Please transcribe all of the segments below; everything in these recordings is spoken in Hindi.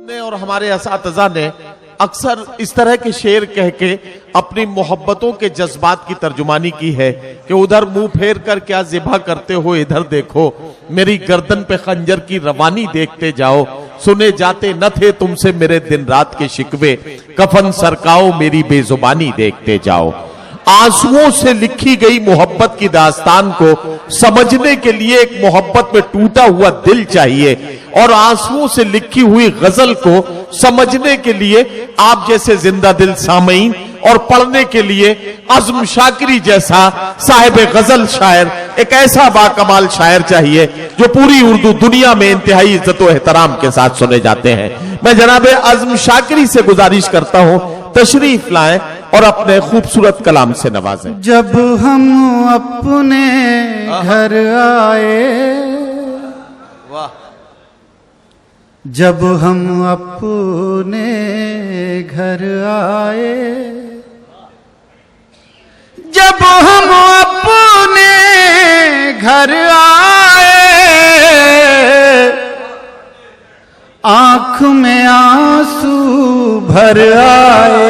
ने और हमारे असातिज़ा ने अक्सर इस तरह के शेर कह के अपनी मोहब्बतों के जज्बात की तर्जुमानी की है कि उधर मुंह फेर कर क्या ज़िबा करते हो, इधर देखो मेरी गर्दन पे खंजर की रवानी देखते जाओ, सुने जाते न थे तुमसे मेरे दिन रात के शिकवे, कफन सरकाओ मेरी बेजुबानी देखते जाओ। आंसुओं से लिखी गई मोहब्बत की दास्तान को समझने के लिए एक मोहब्बत में टूटा हुआ दिल चाहिए, और आंसुओं से लिखी हुई गजल को समझने के लिए आप जैसे जिंदा दिल सामईन, और पढ़ने के लिए अज़्म शाकिरी जैसा साहिब गजल शायर, एक ऐसा बाकमाल शायर चाहिए जो पूरी उर्दू दुनिया में इंतहाई इज्जत व एहतराम के साथ सुने जाते हैं। मैं जनाबे अज़्म शाकिरी से गुजारिश करता हूं तशरीफ लाएं और अपने खूबसूरत कलाम से नवाजें। जब हम अपने घर आए, वाह, जब हम अपने घर आए, जब हम अपने घर आए, आंख में आंसू भर आए,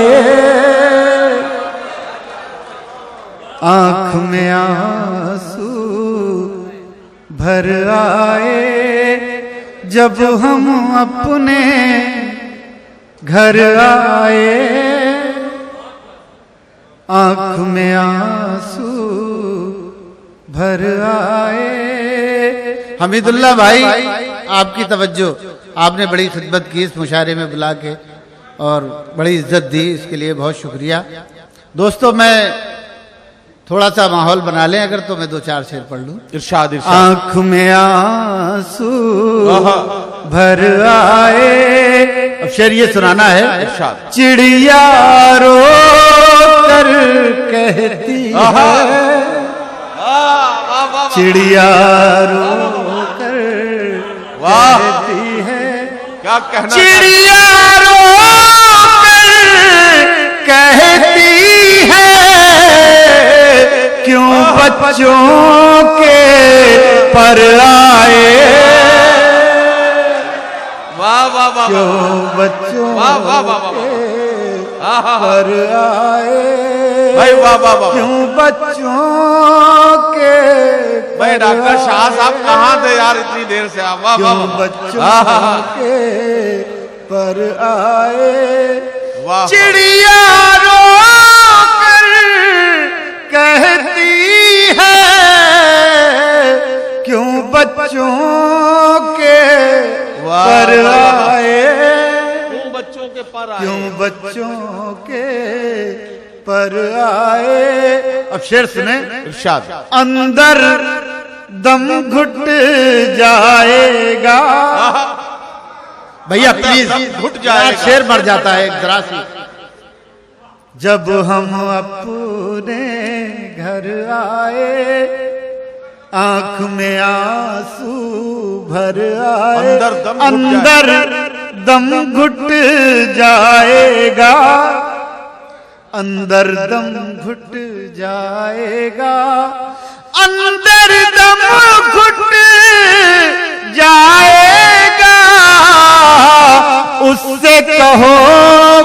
आंख में आंसू भर आए, जब हम अपने घर आए, आंख में आंसू भर आए। हमीदुल्लाह भाई, आपकी तवज्जो, आपने बड़ी खिदमत की इस मुशायरे में बुला के और बड़ी इज्जत दी, इसके लिए बहुत शुक्रिया। दोस्तों, मैं थोड़ा सा माहौल बना लें अगर, तो मैं दो चार शेर पढ़ लूं। इरशाद इरशाद। आंख में आंसू भर आए, अब शेर ये सुनाना है। इरशाद। चिड़िया रो कर कहती है, चिड़िया रो कर कहती है, क्या कहना, चिड़िया रो कर कहती है, क्यों बच्चों के पर आए, वाह वाह वाह, क्यों बच्चों वाह वाह वाह वाह, के पर आए भाई, वाह वाह वाह, क्यों बच्चों के भाई। डॉक्टर शाह साहब कहाँ थे यार इतनी देर से आप? वाह वाह वाह, बच्चों के पर आए, वाह। चिड़िया रो कर कहती है, क्यों बच्चों के पर आए, क्यों बच्चों के पर आए, क्यों बच्चों के पर आए। अब शेर सुने। इरशाद। अंदर दम घुट जाएगा, भैया प्लीज, घुट जाएगा, शेर मर जाता है एक जरा सी। जब हम अपने घर आए, आंख में आंसू भर आए, अंदर दम घुट जाएगा, अंदर दम घुट जाएगा, अंदर दम घुट जाएगा, उससे कहो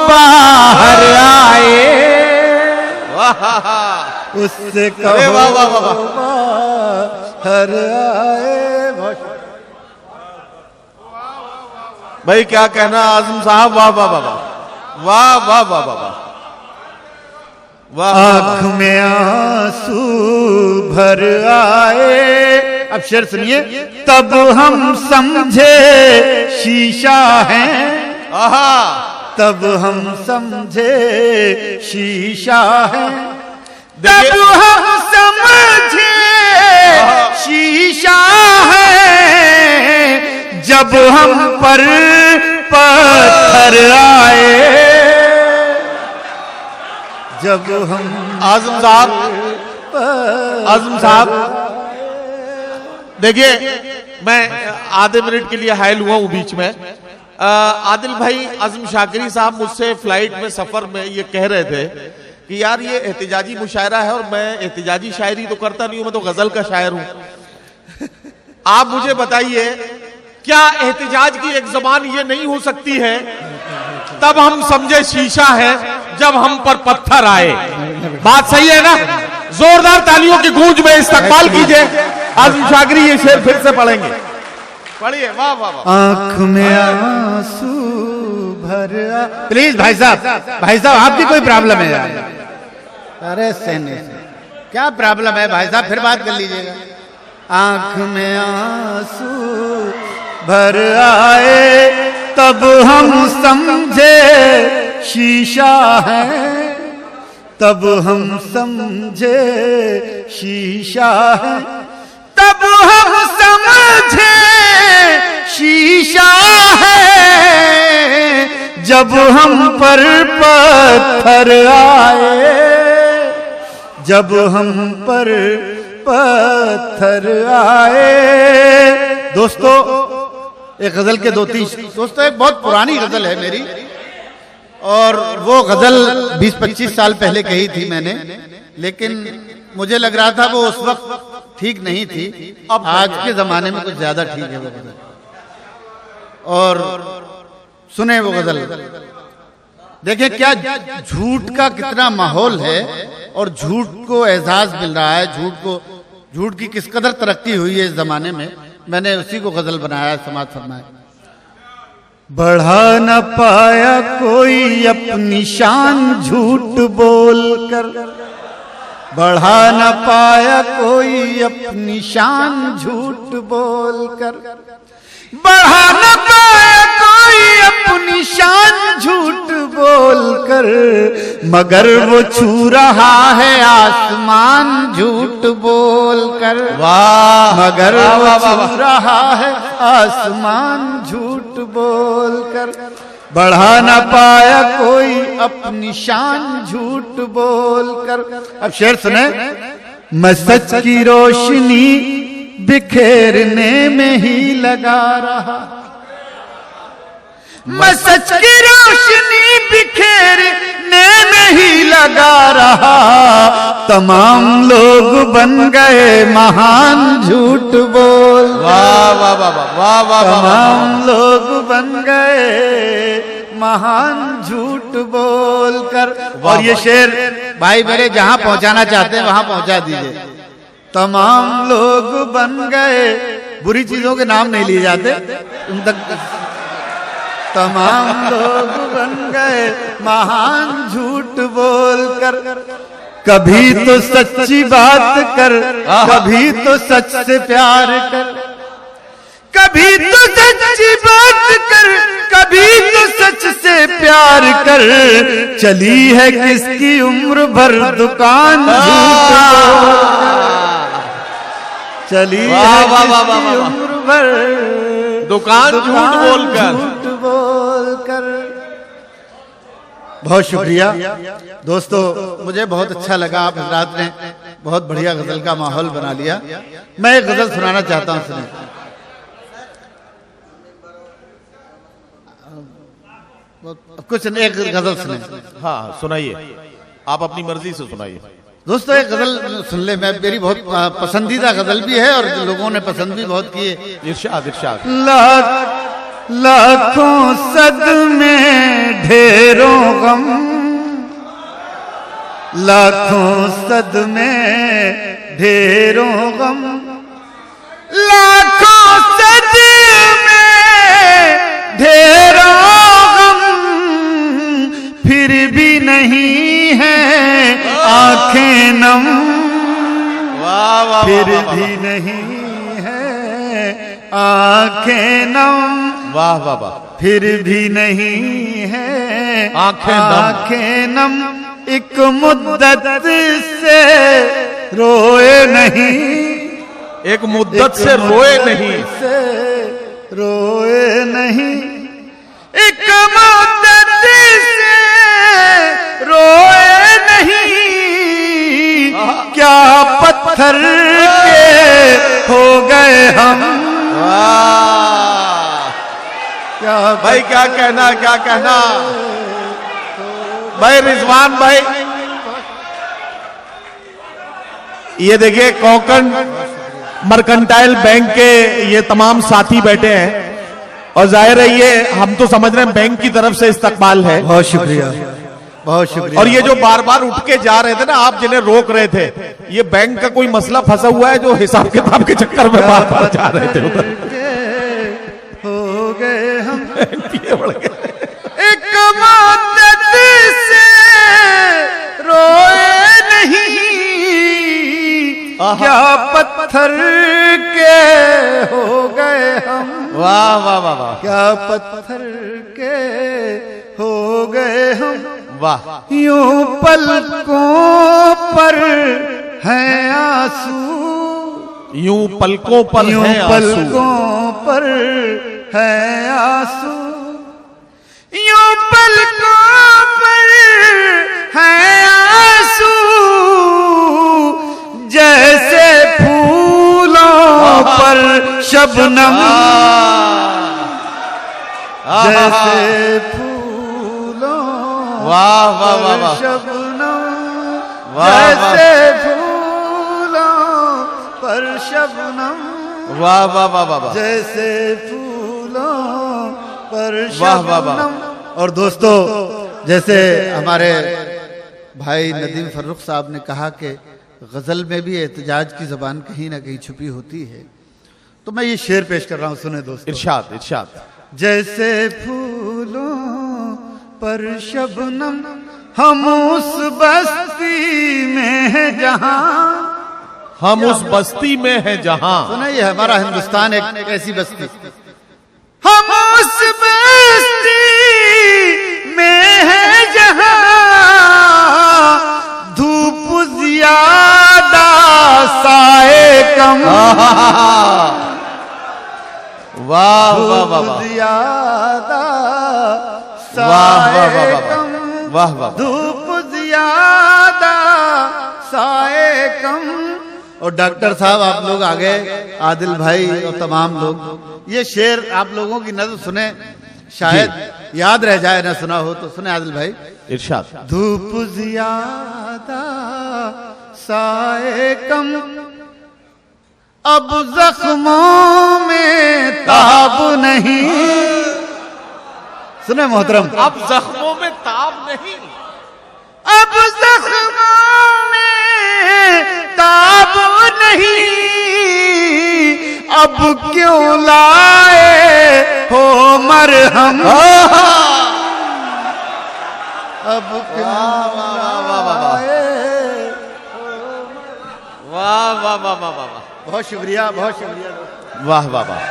बाहर आए, उससे कहो बाहर आए। भाई क्या कहना आजम साहब, वाह वाह वाह वाह, वाह वाह वाह वाह, आंख में आंसू भर आए। अब शेर सुनिए। तब हम समझे शीशा है, तब हम समझे शीशा है, तब हम समझे शीशा है, जब हम पर पत्थर आए, जब हम। आजम साहब, आजम साहब देखिए, मैं आधे मिनट के लिए हायल हुआ हूं बीच में। आदिल भाई, आजम शाकिरी साहब मुझसे फ्लाइट में सफर में ये कह रहे थे कि यार ये एहतिजाजी मुशायरा है और मैं एहतिजाजी शायरी तो करता नहीं हूं, मैं तो गजल का शायर हूं। आप मुझे बताइए क्या एहतिजाज की एक जबान ये नहीं हो सकती है? तब हम समझे शीशा है जब हम पर पत्थर आए। बात सही है ना? जोरदार तालियों की गूंज में इस्तकबाल कीजिए। आजम शागरी ये शेर फिर से पढ़ेंगे, पढ़िए। वाह वाह वाह। आंख में आंसू भर प्लीज भाई साहब आपकी कोई प्रॉब्लम है यार? अरे सहने से क्या प्रॉब्लम है भाई साहब, फिर बात कर लीजिएगा। आंख में आंसू भर आए तब हम समझे शीशा है, तब हम समझे शीशा है, तब हम समझे शीशा है, जब हम पर पत्थर आए, जब हम पर पत्थर आए। दोस्तों एक गजल के 2-3 दोस्तों, एक बहुत पुरानी गजल है मेरी, और वो गजल 20-25 साल पहले कही थी मैंने, लेकिन मुझे लग रहा था वो उस वक्त ठीक नहीं थी। अब आज के जमाने में कुछ ज्यादा ठीक है वो गजल। और सुने वो गजल, देखें क्या झूठ का कितना माहौल है और झूठ को एजाज मिल रहा है, झूठ की किस कदर तरक्की हुई है इस जमाने में। मैंने उसी को गजल बनाया, समाज फरमाए। बढ़ा न पाया कोई अपनी शान झूठ बोलकर, बढ़ा न पाया कोई अपनी शान झूठ बोलकर, बढ़ा न पाया कोई अपनी शान झूठ बोलकर, मगर वो छू रहा है आसमान झूठ बोलकर। वाह, मगर वो छू रहा है आसमान झूठ बोलकर, बढ़ा न पाया कोई अपनी शान झूठ बोलकर। अब शेर सुने। मैं सच की रोशनी बिखेरने में ही लगा रहा, मैं सच की रोशनी बिखेरने में ही लगा रहा, तमाम लोग बन गए महान झूठ बोल। वाह वाह वाह वाह वाह, तमाम लोग बन गए महान झूठ बोलकर। और ये शेर भाई मेरे जहां पहुंचाना चाहते हैं वहां पहुंचा दीजिए। तमाम लोग बन गए, बुरी चीजों के नाम नहीं लिए जाते तुम तक। तमाम लोग बन गए महान झूठ बोलकर, कभी तो सच्ची बात कर, कभी तो सच से प्यार कर, कभी तो सच्ची बात कर, कभी तो सच से प्यार कर, चली है किसकी उम्र भर दुकान झूठ बोलकर, चली है किसकी उम्र भर दुकान झूठ बोलकर। बहुत शुक्रिया दोस्तों, मुझे बहुत अच्छा लगा। आप हजरात ने बहुत बढ़िया गजल का माहौल बना लिया। मैं एक गजल सुनाना चाहता हूं, सुनिए। कुछ एक गजल सुने। हाँ सुनाइए, आप अपनी मर्जी से सुनाइए। दोस्तों एक गजल सुन ले, मैं मेरी बहुत पसंदीदा गजल भी है और लोगों ने पसंद भी बहुत की है। इरशाद इरशाद। लाखों सदमे ढेरों गम, लाखों सदमे ढेरों गम, लाखों सदमे ढेरों गम, फिर भी नहीं है आंखें नम, फिर भी नहीं है आंखें नम, वाह वाह वाह, फिर भी नहीं है आंखें नम, एक मुद्दत से रोए नहीं, एक मुद्दत से रोए नहीं, से रोए नहीं, एक मुद्दत से रोए नहीं, क्या पत्थर के हो गए हम। क्या भाई, क्या कहना, क्या कहना भाई रिजवान भाई। ये देखिए कोंकण मर्केंटाइल बैंक के ये तमाम साथी बैठे हैं। और जाहिर है ये हम तो समझ रहे हैं बैंक की तरफ से इस्तकबाल है। बहुत शुक्रिया, बहुत शुक्रिया। और ये जो बार बार उठ के जा रहे थे ना, आप जिन्हें रोक रहे थे, ये बैंक का कोई मसला फंसा हुआ है जो हिसाब किताब के चक्कर में बार बार जा रहे थे उधर। हो गए हम ये बढ़ गए। एक मदद से रोए नहीं, क्या पत्थर के हो गए हम। वाह वाह वाह वाह, क्या पत्थर के हो गए हम। वाह। यूं पलकों पर हैं आंसू, यूं पलकों पर यूं हैं आंसू, पलकों पर हैं आंसू, यूं पलकों पर हैं आंसू, जैसे फूलों पर शबनम, जैसे फूलों वाह वाह वाह वाह, शबनम, वाह, जैसे फूलों पर शबनम, वाह वाह वाह वाह वाह, जैसे फूलों पर वाह, वाह, वाह। शबनम। और दोस्तों, जैसे हमारे भाई नदीम फर्रुख साहब ने कहा कि गजल में भी एहतजाज की जबान कहीं ना कहीं छुपी होती है, तो मैं ये शेर पेश कर रहा हूं, सुने दोस्तों। इरशाद इरशाद। जैसे फूलों पर शबनम, हम उस बस्ती में हैं जहां, हम उस बस्ती में हैं जहां। सुना, ये हमारा हिंदुस्तान एक ऐसी बस्ती, हम उस बस्ती में हैं जहां, धूप ज्यादा साए कम, वाह वाह वाह वाह, ज्यादा वाह वाह साए वाह कम, वाह वाह, धूप ज्यादा साए कम। और डॉक्टर साहब, आप लोग आ गए, आदिल भाई और तमाम लोग, ये शेर आप लोगों की नजर सुने, शायद याद रह जाए, ना सुना हो तो सुने आदिल भाई। इरशाद। धूप ज्यादा साए कम, अब जख्मों में ताब नहीं। सुने मोहतरम, अब जख्मों में ताब नहीं, अब जख्मों में ताब नहीं, अब क्यों लाए हो मरहम, अब क्यों लाए। वाह वाह वाह वाह वाह, बहुत शुक्रिया, बहुत शुक्रिया। वाह वाह वाह।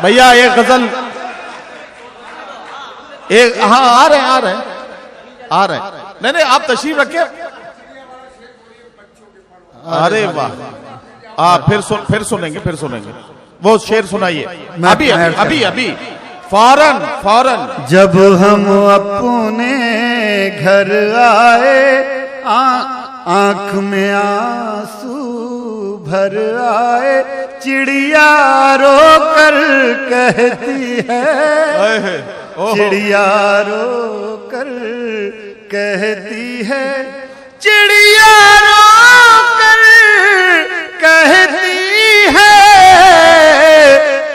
भैया ये गजल एक, हाँ आ रहे आ रहे आ रहे, नहीं नहीं आप तशरीफ रखे। अरे वाह, फिर सुनेंगे, फिर सुनेंगे। वो शेर सुनाइए अभी अभी अभी अभी, फौरन फौरन। जब हम अपने घर आए, आंख में आंसू भर आए, चिड़िया रो कर कहती है, चिड़िया रो कर कहती है, चिड़िया रो कर कहती है,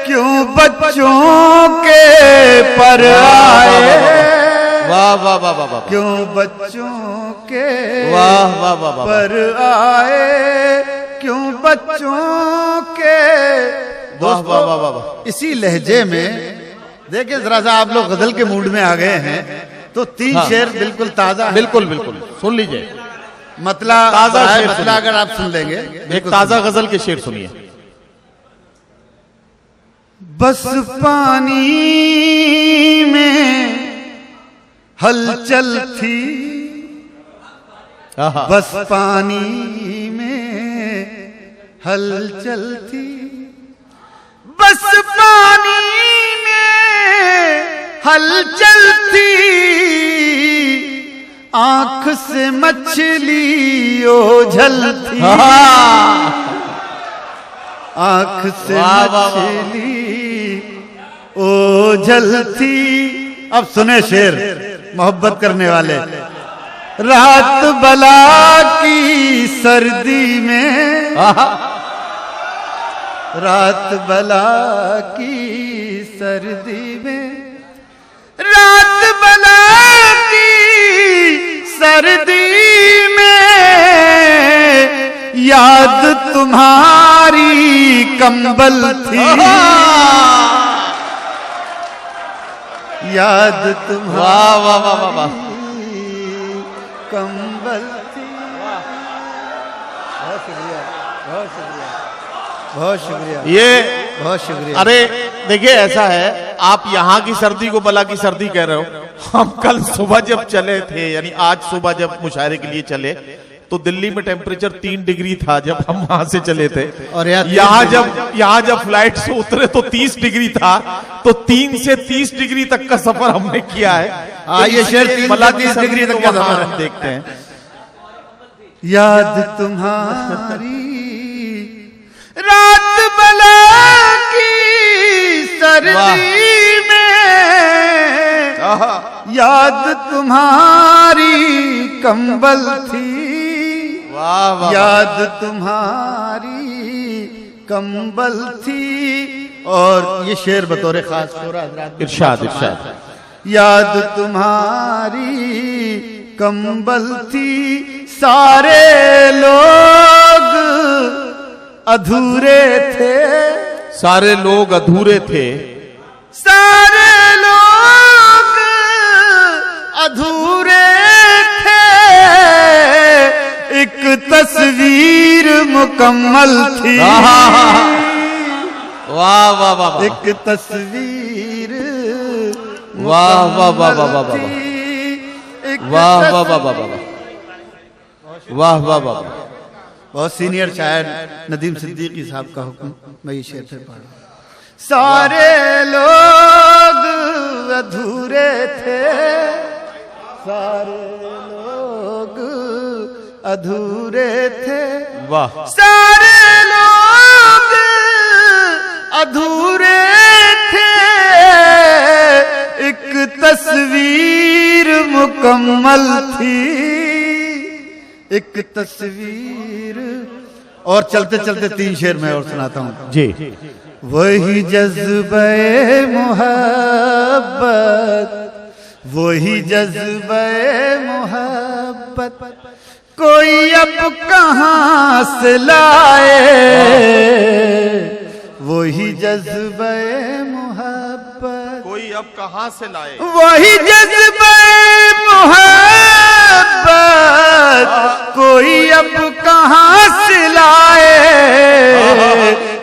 क्यों बच्चों के पर आए। वाह वाह वाह वाह वाह, क्यों बच्चों के वाह वाह वाह वाह, पर आए, क्यों बच्चों के। वाह वाह वाह वाह वाह। इसी लहजे में देखिए, जरा सा आप लोग गजल के मूड में आ गए हैं, तो तीन हाँ। शेर बिल्कुल ताजा है। बिल्कुल बिल्कुल सुन लीजिए, मतला ताजा शेर मतला सुनिए। अगर आप सुन लेंगे, एक ताजा गजल के शेर सुनिए। बस पानी में हलचल थी, बस पानी में हलचल थी, बस पानी में हलचल थी, आंख से मछली ओझल थी, आंख से वाह, वाह, वाह। मछली ओझल थी। अब सुने शेर मोहब्बत करने वाले। रात बला की सर्दी में, रात बला की सर्दी में, रात बला की सर्दी में याद तुम्हारी कंबल थी, याद तुम्हारी वाह वाह वाह वाह वाह। कंबल थी। बहुत शुक्रिया, बहुत शुक्रिया, बहुत शुक्रिया, ये बहुत शुक्रिया। अरे देखिए ऐसा है, आप यहाँ की सर्दी को बला की सर्दी कह रहे हो। हम कल सुबह जब चले थे, यानी आज सुबह जब मुशायरे के लिए चले, तो दिल्ली में टेम्परेचर 3 डिग्री था जब हम वहां से चले थे। और यहाँ जब फ्लाइट से उतरे तो 30 डिग्री था। तो 3 से 30 डिग्री तक का सफर हमने किया है। ये शेर 3 से 30 डिग्री तक का सफर हम देखते हैं। याद तुम्हारी रात बला की सर्दी में, याद तुम्हारी कंबल थी, वाह वाह। याद तुम्हारी कंबल थी। और ये शेर बतौर खास इरशाद इरशाद। याद तुम्हारी कंबल थी, सारे लोग अधूरे थे, सारे लोग अधूरे थे, सारे लोग अधूरे थे, एक तस्वीर मुकम्मल थी, वाह वाह वाह। एक तस्वीर वाह वाह वाह वाह वाह वाह। एक वाह वाह वाह वाह वाह वाह वाह वाह। बहुत सीनियर शायर नदीम सिद्दीकी साहब का हुक्म, मैं ये शेर फिर पढ़। सारे लोग अधूरे थे, सारे लोग अधूरे थे, वाह। सारे लोग अधूरे थे, एक तस्वीर मुकम्मल थी, एक तस्वीर। और चलते चलते 3 शेर मैं और सुनाता हूं जी। वही जज्बे मोहब्बत, वही जज्बे मोहब्बत, कोई अब कहां से लाए, वही जज्बे मोहब्बत, कोई अब कहां से लाए, वही जज्बे मोहब्बत, कोई अब कहां से लाए,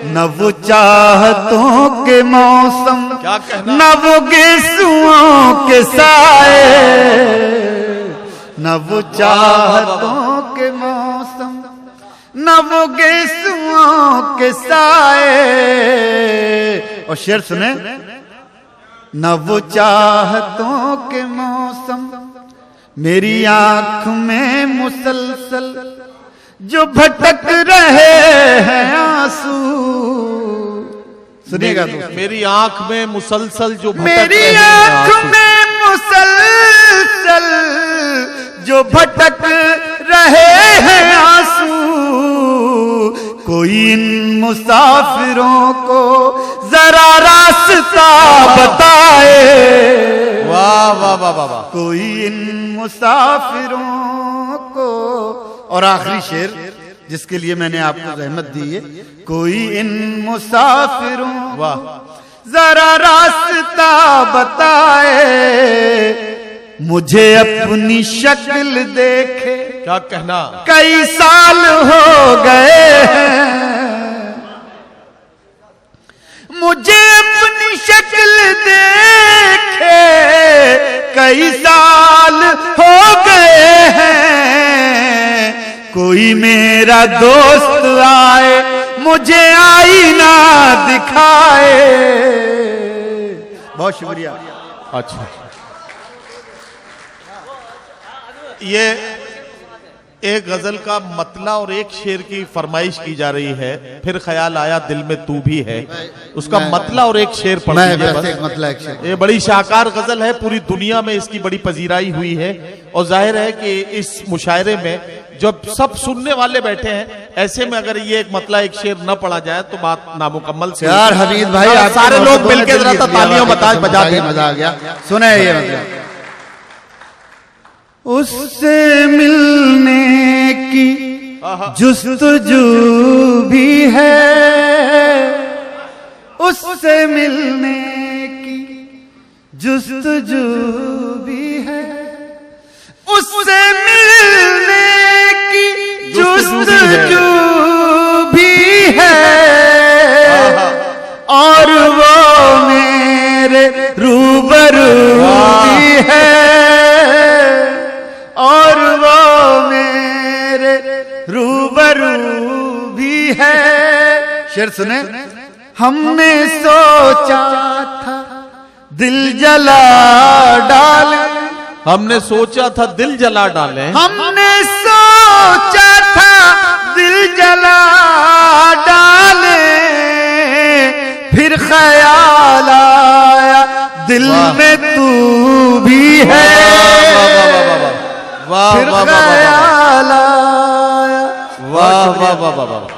न वो चाहतों के मौसम, क्या कहना? न वो गेसुओं के साए, न वो चाहतों के मौसम, न वो गेसुओं के साए। और शेर सुने, न वो चाहतों के मौसम, मेरी आंख में मुसलसल जो भटक रहे हैं आंसू। सुनिएगा दोस्तों, मेरी आंख में मुसलसल जो भटक मेरी रहे हैं आंख आंसू। में मुसलसल जो भटक रहे हैं आंसू, कोई इन मुसाफिरों को जरा रास्ता बताए, वाह वाह वाह वाह वाह। कोई इन मुसाफिरों को। और आखिरी शेर जिसके लिए मैंने आपको रहमत दी है, कोई इन मुसाफिरों वाह। जरा रास्ता बताए, मुझे अपनी शक्ल देखे क्या कहना? कई साल हो गए हैं, मुझे अपनी शक्ल देखे कई साल हो गए हैं, कोई मेरा दोस्त आए मुझे आईना दिखाए। बहुत शुक्रिया। अच्छा, ये एक गजल का मतला और एक शेर की फरमाइश की जा रही है। फिर ख्याल आया दिल में तू भी है, उसका मतला और एक शेर पढ़ लीजिए बस। मतलब एक शेर। ये बड़ी शाहकार गजल है, पूरी दुनिया में इसकी बड़ी पजीराई हुई है और जाहिर है कि इस मुशायरे में जब सब सुनने वाले बैठे हैं, ऐसे में अगर ये एक मतलब एक शेर न पढ़ा जाए तो बात नामुकम्मल से यार हमीद भाई, और आपके सारे लोग मोहब्बत मिलकर जरा जल्दी तालियां बजा दें। मजा आ गया। सुना है ये मतलब, उससे मिलने की जुस्तजू भी है, उससे मिलने की जुस्तजू भी है, उससे मिलने की जुस्तजू भी है, और वो मेरे रूबरू भी है, और वो मेरे रूबरू भी है। शेर सुने, हमने सोचा था दिल जला डाले, हमने सोचा था दिल जला डाले, हमने सोचा था दिल जला डाले, फिर ख्याल आया दिल में तू भी है, वाह फिर वाह वाह वाह ख्याल आया। वाह वाह वाह वाह वाह।